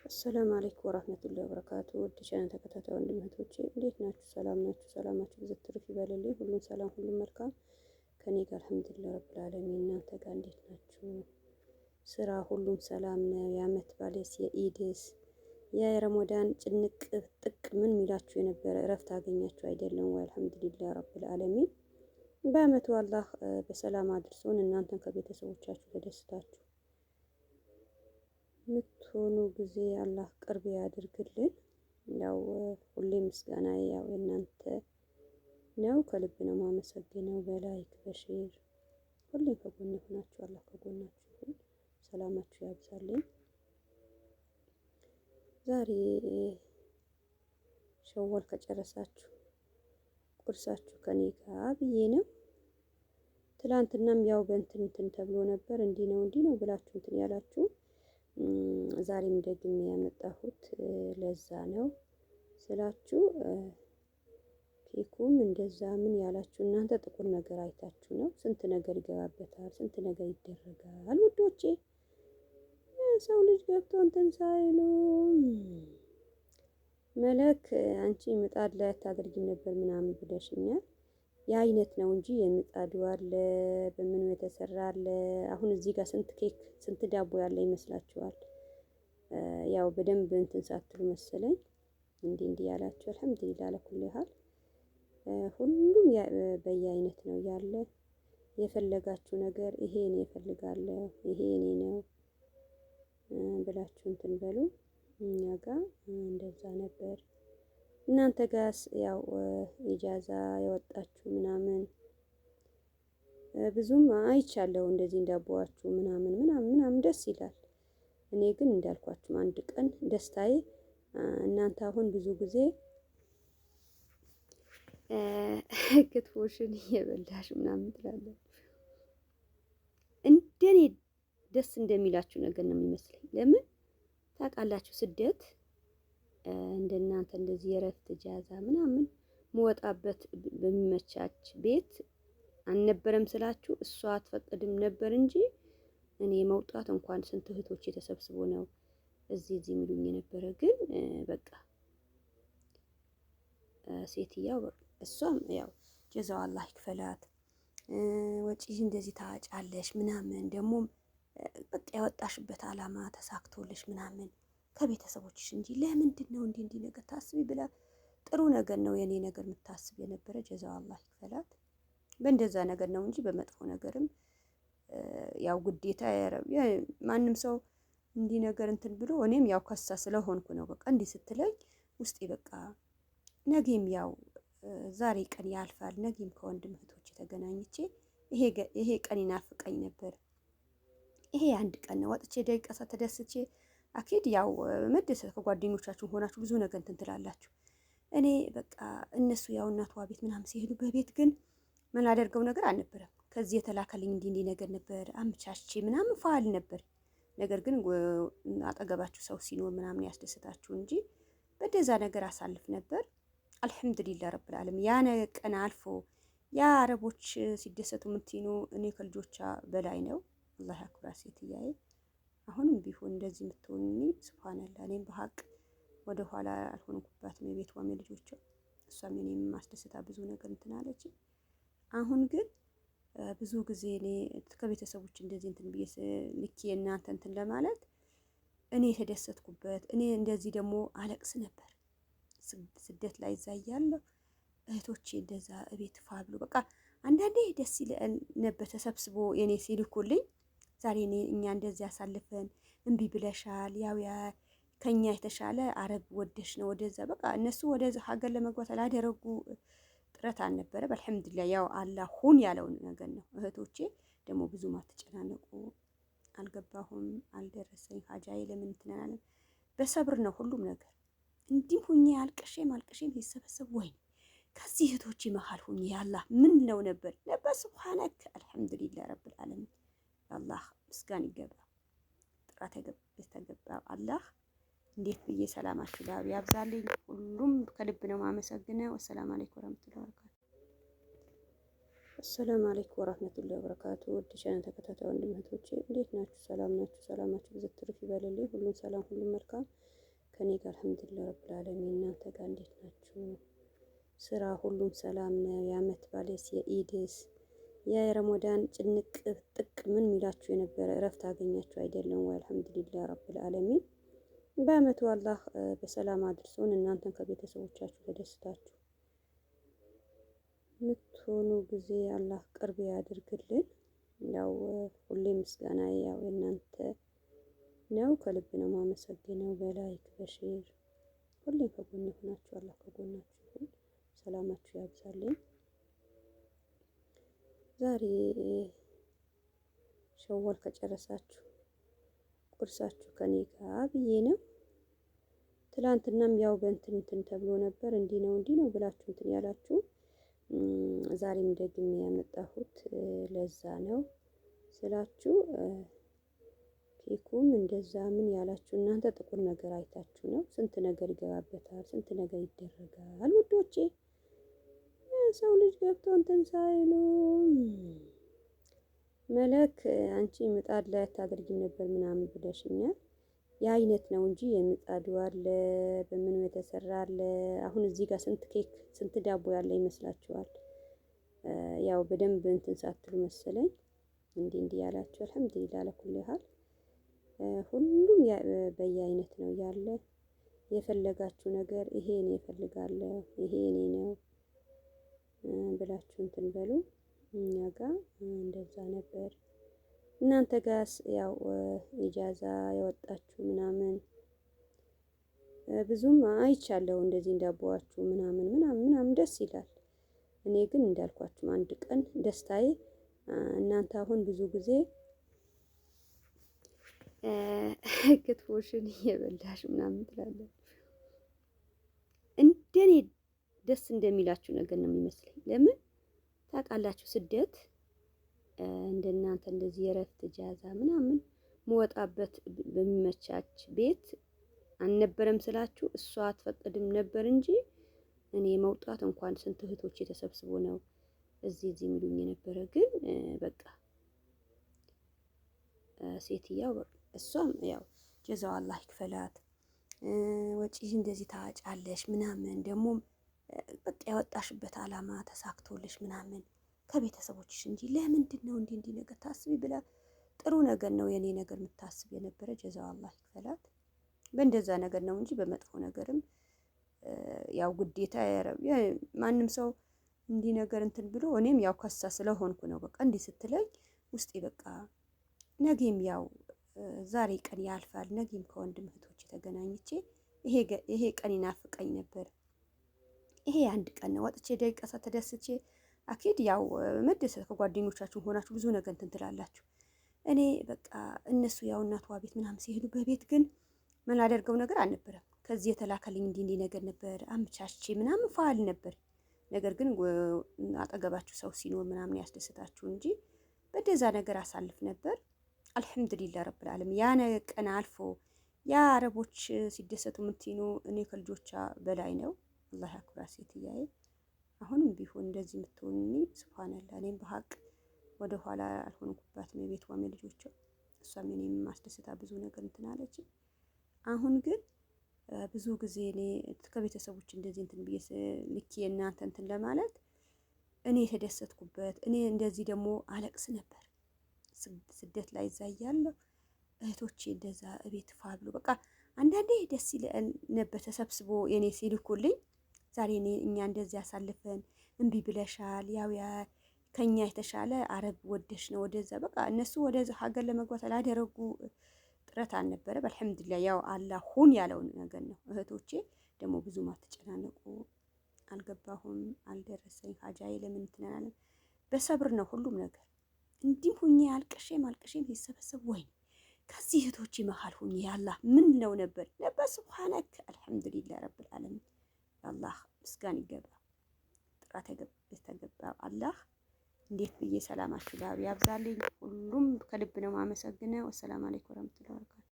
አሰላሙ አለይኩም ወራህመቱላሂ ወበረካቱ። ውድ ቻናል ተከታታይ ወንድም እህቶቼ እንዴት ናችሁ? ሰላም ናችሁ? ሰላማችሁ ብዙ ትርፍ ይበልልኝ። ሁሉም ሰላም፣ ሁሉም መልካም ከኔ ጋር አልሐምዱሊላህ ረብል ዓለሚን። እናንተ ጋር እንዴት ናችሁ? ስራ ሁሉም ሰላም ነው? የአመት ባሌስ የኢድስ የረመዳን ጭንቅ ጥቅ ምን ሚላችሁ የነበረ እረፍት አገኛችሁ አይደለም ወይ? አልሐምዱሊላህ ረብል ዓለሚን። በአመቱ አላህ በሰላም አድርሶን እናንተን ከቤተሰቦቻችሁ ተደስታችሁ ምትሆኑ ጊዜ አላህ ቅርብ ያድርግልን። ያው ሁሌ ምስጋና ያው የእናንተ ነው። ከልብ ነው ማመሰግነው። በላይክ በሼር ሁሌም ከጎን ሆናችሁ አላህ ከጎናችሁ ይሁን። ሰላማችሁ ያብዛልኝ። ዛሬ ሸወል ከጨረሳችሁ ቁርሳችሁ ከኔ ጋር ብዬ ነው። ትላንትናም ያው በእንትን ተብሎ ነበር እንዲህ ነው ብላችሁ እንትን ያላችሁ ዛሬም ደግሜ ያመጣሁት ለዛ ነው ስላችሁ። ኬኩም እንደዛ ምን ያላችሁ እናንተ ጥቁር ነገር አይታችሁ ነው። ስንት ነገር ይገባበታል፣ ስንት ነገር ይደረጋል ውዶቼ። ሰው ልጅ ገብቶ እንትን ሳይሉ መለክ አንቺ ምጣድ ላይ አታደርጊም ነበር ምናምን ብለሽኛል። የአይነት ነው እንጂ የምጣዱ አለ በምኑ የተሰራ አለ። አሁን እዚህ ጋር ስንት ኬክ ስንት ዳቦ ያለ ይመስላችኋል? ያው በደንብ እንትን ሳትሉ መሰለኝ እንዲህ ያላችሁ። አልሐምዱሊላህ ለኩል ያህል ሁሉም በየአይነት ነው ያለ። የፈለጋችሁ ነገር ይሄ እኔ እፈልጋለሁ ይሄ እኔ ነው ብላችሁ እንትን በሉ። እኛ ጋር እንደዛ ነበር። እናንተ ጋርስ ያው ኢጃዛ የወጣችሁ ምናምን ብዙም አይቻለሁ። እንደዚህ እንዳቦዋችሁ ምናምን ደስ ይላል። እኔ ግን እንዳልኳችሁ አንድ ቀን ደስታዬ እናንተ አሁን ብዙ ጊዜ ክትፎሽን እየበላሽ ምናምን ትላለች። እንደኔ ደስ እንደሚላችሁ ነገር ነው የሚመስለኝ። ለምን ታውቃላችሁ? ስደት እንደናንተ እንደዚህ የረፍት ጃዛ ምናምን መወጣበት በሚመቻች ቤት አልነበረም ስላችሁ። እሷ አትፈቅድም ነበር እንጂ እኔ መውጣት እንኳን ስንት እህቶቼ ተሰብስቦ ነው እዚህ የሚሉኝ የነበረ። ግን በቃ ሴትያው እሷም ያው ጀዛው አላህ ይክፈላት። ወጪ እንደዚህ ታጫለሽ ምናምን ደግሞ በቃ ያወጣሽበት አላማ ተሳክቶልሽ ምናምን ከቤተሰቦችሽ እንጂ ለምንድን ነው እንዲህ ነገር ታስቢ ብላ ጥሩ ነገር ነው የኔ ነገር የምታስብ የነበረ። ጀዛው አላህ ይክፈላት። በእንደዛ ነገር ነው እንጂ በመጥፎ ነገርም ያው ግዴታ ማንም ሰው እንዲህ ነገር እንትን ብሎ እኔም ያው ከሳ ስለሆንኩ ነው በቃ እንዲህ ስትለኝ ውስጤ በቃ ነገም ያው ዛሬ ቀን ያልፋል። ነገም ከወንድም እህቶች ተገናኝቼ ይሄ ቀን ይናፍቀኝ ነበር። ይሄ አንድ ቀን ነው ወጥቼ ደቂቃ ተደስቼ አኪድ ያው መደሰት ከጓደኞቻችሁ ሆናችሁ ብዙ ነገር እንትን ትላላችሁ። እኔ በቃ እነሱ ያው እናቷ ቤት ምናምን ሲሄዱ በቤት ግን ምን አደርገው ነገር አልነበረም። ከዚህ የተላከልኝ እንዲህ ነገር ነበር አምቻቼ ምናምን ፋል ነበር። ነገር ግን አጠገባችሁ ሰው ሲኖር ምናምን ያስደስታችሁ እንጂ በደዛ ነገር አሳልፍ ነበር። አልሐምዱሊላህ ረብል ዓለሚን ያ ቀን አልፎ ያ አረቦች ሲደሰቱ ምትይኑ እኔ ከልጆቿ በላይ ነው። አላህ ያክብራ ሴትያዬ። አሁንም ቢሆን እንደዚህ የምትሆንኒ ሱብሃንአላህ። እኔም በሀቅ ወደ ኋላ አልሆንኩባትም። የቤቷም የልጆቿ እሷም እኔም ማስደስታ ብዙ ነገር እንትን አለች። አሁን ግን ብዙ ጊዜ እኔ ከቤተሰቦች እንደዚህ እንትን ብዬ ልኬ እናንተ እንትን ለማለት እኔ የተደሰትኩበት እኔ እንደዚህ ደግሞ አለቅስ ነበር ስደት ላይ እዛ እያለሁ እህቶቼ እንደዛ እቤት ፋብሉ በቃ አንዳንዴ ደስ ይል ነበር ተሰብስቦ የኔ ሲልኩልኝ። ዛሬ እኛ እንደዚህ አሳልፈን እምቢ ብለሻል፣ ያው ከኛ የተሻለ አረብ ወደሽ ነው ወደዛ በቃ እነሱ ወደዛ ሀገር ለመግባት አላደረጉ ጥረት አልነበረ። አልሐምዱሊላህ ያው አላህ ሁን ያለው ነገር ነው። እህቶቼ ደግሞ ብዙም አትጨናነቁ። አልገባሁም አልደረሰኝ ሀጃዬ ለምን እንትናለን በሰብር ነው ሁሉም ነገር። እንዲህ ሁኜ አልቅሼም ሲሰበሰብ ወይ ከዚህ እህቶቼ መሃል ሁኜ ያላህ ምን ነው ነበር ሱብሃነክ አልሐምዱሊላህ ረብል ዓለሚን። አላህ ምስጋና ይገባ ጥራት የተገባ አላህ። እንዴት ብዬ ሰላማችሁ ዳር ያብዛልኝ። ሁሉም ከልብ ነው ማመሰግነው። ወሰላም አለይኩም ወራህመቱላሂ ወበረካቱ። አሰላሙ አለይኩም ወራህመቱላሂ ወበረካቱ። ውድ ቻናል ተከታታይ ወንድም እህቶቼ እንዴት ናችሁ? ሰላም ናችሁ? ሰላማችሁ ብዙ ትርፍ ይበልልኝ። ሁሉም ሰላም ሁሉም መልካም ከኔ ጋር አልሐምዱሊላህ ረብል ዓለሚን። እናንተ ጋር እንዴት ናችሁ? ስራ ሁሉም ሰላም ነው? የአመት ባለስ የኢድስ የረመዳን ጭንቅ ጥቅ ምን ሚላችሁ የነበረ እረፍት አገኛችሁ አይደለም ወይ? አልሐምዱሊላህ ረብል ዓለሚን። በአመቱ አላህ በሰላም አድርሶን እናንተን ከቤተሰቦቻችሁ ተደስታችሁ ምትሆኑ ጊዜ አላህ ቅርብ ያድርግልን። ያው ሁሌ ምስጋና ያው እናንተ ነው። ከልብ ነው ማመሰግነው። በላይክ በሼር ሁሌም ከጎን ሆናችሁ አላህ ከጎናችሁ ይሁን። ሰላማችሁ ያብዛልኝ። ዛሬ ሸዋል ከጨረሳችሁ ቁርሳችሁ ከኔ ጋር ብዬ ነው። ትላንትናም ያው በእንትን ተብሎ ነበር እንዲህ ነው ብላችሁ እንትን ያላችሁ ዛሬም ደግሜ ያመጣሁት ለዛ ነው ስላችሁ ኬኩም እንደዛ ምን ያላችሁ እናንተ ጥቁር ነገር አይታችሁ ነው። ስንት ነገር ይገባበታል፣ ስንት ነገር ይደረጋል ውዶቼ። ሰው ልጅ ገብቶ እንትን ሳይሉ መለክ አንቺ ምጣድ ላይ አታደርጊም ነበር ምናምን ብለሽኛል። የአይነት ነው እንጂ የምጣዱ አለ በምኑ የተሰራ አለ። አሁን እዚህ ጋር ስንት ኬክ ስንት ዳቦ ያለ ይመስላችኋል? ያው በደንብ እንትን ሳትሉ መሰለኝ እንዲህ ያላችሁ። አልሐምዱሊላህ ለኩል ያህል ሁሉም በየአይነት ነው ያለ። የፈለጋችሁ ነገር ይሄ እኔ እፈልጋለሁ ይሄ እኔ ነው ብላችሁ እንትን በሉ። እኛ ጋር እንደዛ ነበር። እናንተ ጋርስ ያው ኢጃዛ ያወጣችሁ ምናምን ብዙም አይቻለሁ። እንደዚህ እንዳቦዋችሁ ምናምን ደስ ይላል። እኔ ግን እንዳልኳችሁ አንድ ቀን ደስታዬ እናንተ አሁን ብዙ ጊዜ ክትፎሽን እየበላሽ ምናምን ትላለች። እንደኔ ደስ እንደሚላችሁ ነገር ነው የሚመስለኝ። ለምን ታውቃላችሁ? ስደት እንደናንተ እንደዚህ የረፍት ጃዛ ምናምን መወጣበት በሚመቻች ቤት አልነበረም ስላችሁ። እሷ አትፈቅድም ነበር እንጂ እኔ መውጣት እንኳን ስንት እህቶች የተሰብስቦ ነው እዚህ የሚሉኝ የነበረ። ግን በቃ ሴትያው እሷም ያው ጀዛው አላህ ይክፈላት። ወጪ እንደዚህ ታጫለሽ ምናምን ደግሞ በቃ ያወጣሽበት አላማ ተሳክቶልሽ ምናምን ከቤተሰቦችሽ እንጂ ለምንድን ነው እንዲህ ነገር ታስቢ ብላ ጥሩ ነገር ነው የኔ ነገር የምታስብ የነበረ። ጀዛው አላህ ይክፈላት። በእንደዛ ነገር ነው እንጂ በመጥፎ ነገርም ያው ግዴታ ማንም ሰው እንዲህ ነገር እንትን ብሎ እኔም ያው ከሳ ስለሆንኩ ነው በቃ እንዲህ ስትለኝ ውስጤ በቃ ነገም ያው ዛሬ ቀን ያልፋል። ነገም ከወንድም እህቶች ተገናኝቼ ይሄ ቀን ይናፍቀኝ ነበር። ይሄ አንድ ቀን ነው ወጥቼ ደቂቃ ተደስቼ አኪድ ያው መደሰት ከጓደኞቻችሁ ሆናችሁ ብዙ ነገር እንትን ትላላችሁ። እኔ በቃ እነሱ ያው እናቷ ቤት ምናምን ሲሄዱ በቤት ግን ምን አደርገው ነገር አልነበረም። ከዚህ የተላከልኝ እንዲህ ነገር ነበር አምቻቼ ምናምን ፋል ነበር። ነገር ግን አጠገባችሁ ሰው ሲኖር ምናምን ያስደስታችሁ እንጂ በደዛ ነገር አሳልፍ ነበር። አልሐምዱሊላህ ረብል ዓለሚን ያ ቀን አልፎ ያ አረቦች ሲደሰቱ ምትይኑ እኔ ከልጆቿ በላይ ነው። አላህ ያክብራ ሴትያዬ። አሁንም ቢሆን እንደዚህ የምትሆኒ ሱብሃንአላህ። እኔም በሀቅ ወደ ኋላ አልሆንኩባትም። የቤቷም የልጆቿ እሷም እኔም ማስደስታ ብዙ ነገር እንትን አለች። አሁን ግን ብዙ ጊዜ እኔ ከቤተሰቦች እንደዚህ እንትን ብዬ ልኬ እናንተ እንትን ለማለት እኔ የተደሰትኩበት እኔ እንደዚህ ደግሞ አለቅስ ነበር ስደት ላይ እዛ እያለሁ እህቶቼ እንደዛ እቤት ፋብሎ በቃ አንዳንዴ ደስ ይለኝ ነበር ተሰብስቦ የኔ ሲልኩልኝ። ዛሬ እኛ እንደዚህ አሳልፈን እምቢ ብለሻል፣ ያው ከኛ የተሻለ አረብ ወደሽ ነው ወደዛ በቃ እነሱ ወደዛ ሀገር ለመግባት አላደረጉ ጥረት አልነበረ። አልሐምዱሊላህ ያው አላህ ሁን ያለውን ነገር ነው። እህቶቼ ደግሞ ብዙም አትጨናነቁ፣ አልገባሁም፣ አልደረሰኝ ሀጃዬ ለምን እንትናለን በሰብር ነው ሁሉም ነገር። እንዲህም ሁኜ አልቅሼም ሲሰበሰብ ወይ ከዚህ እህቶቼ መሀል ሁኜ ያላህ ምን ነው ነበር ሱብሃነክ አልሐምዱሊላህ ረብል ዓለሚን። አላህ ምስጋና ይገባ ጥራት የተገባ አላህ። እንዴት ብዬ ሰላማችሁ ጋር ያብዛልኝ። ሁሉም ከልብ ነው ማመሰግነው። ወሰላም አለይኩም ወራህመቱላሂ ወበረካቱ።